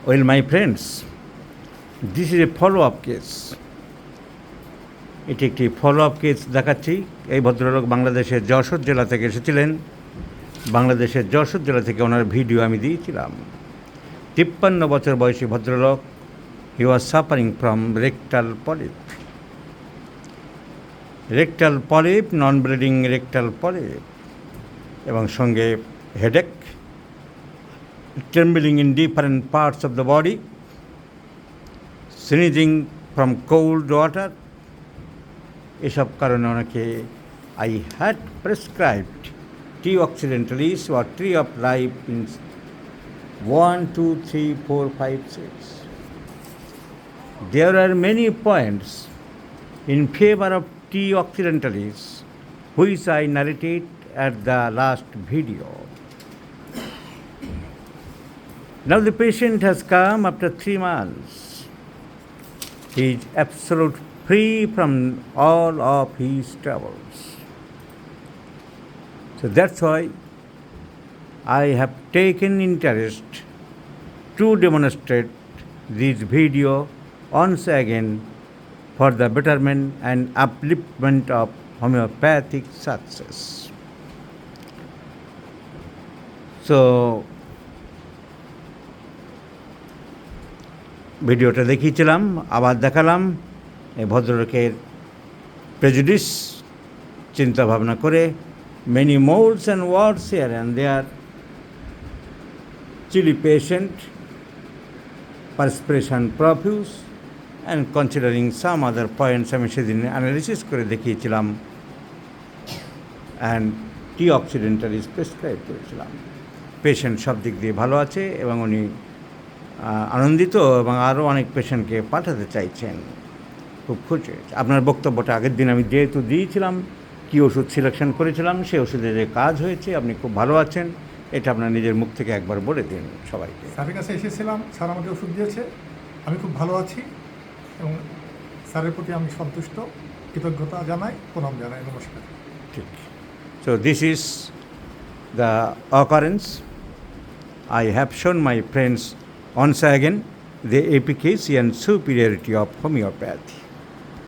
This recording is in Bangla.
Well, my friends, this is a follow-up case. এটি একটি ফলো-আপ কেস দেখাচ্ছি। এই ভদ্রলোক বাংলাদেশের যশোর জেলা থেকে এসেছিলেন। বাংলাদেশের যশোর জেলা থেকে ওনার ভিডিও আমি দিয়েছিলাম। 53 বছর বয়সী ভদ্রলোক, he was suffering from rectal polyp, non bleeding rectal polyp, এবং সঙ্গে headache, trembling in different parts of the body, sneezing from cold water. এসব কারণে ওনাকে I had prescribed T occidentalis or tree of life in 1, 2, 3, 4, 5, 6. There are many points in favor of T occidentalis which I narrated at the last video. Now the patient has come after 3 months. He is absolutely free from all of his troubles. So that's why I have taken interest to demonstrate this video once again for the betterment and upliftment of homeopathic success. So ভিডিওটা দেখিয়েছিলাম, আবার দেখালাম। এই ভদ্রলোকের প্রেজুডিস চিন্তা ভাবনা করে many molds and warts here and there, chilly patient, perspiration profuse, and considering some other points আমি সেদিন অ্যানালিসিস করে দেখিয়েছিলাম অ্যান্ড টি অক্সিডেন্টালিস প্রেসক্রাইব করেছিলাম। পেশেন্ট সব দিক দিয়ে ভালো আছে এবং উনি আনন্দিত এবং আরও অনেক পেশেন্টকে পাঠাতে চাইছেন। খুব খুশি। আপনার বক্তব্যটা আগের দিন আমি যেহেতু দিয়েছিলাম, কী ওষুধ সিলেকশন করেছিলাম, সেই ওষুধের যে কাজ হয়েছে, আপনি খুব ভালো আছেন, এটা আপনার নিজের মুখ থেকে একবার বলে দিন সবাইকে। স্যারের কাছে এসেছিলাম, স্যার আমাকে ওষুধ দিয়েছে, আমি খুব ভালো আছি এবং স্যারের প্রতি আমি সন্তুষ্ট, কৃতজ্ঞতা জানাই, প্রণাম জানাই, নমস্কার। ঠিক। So this is the occurrence. I have shown my friends once again the efficacy and superiority of homeopathy.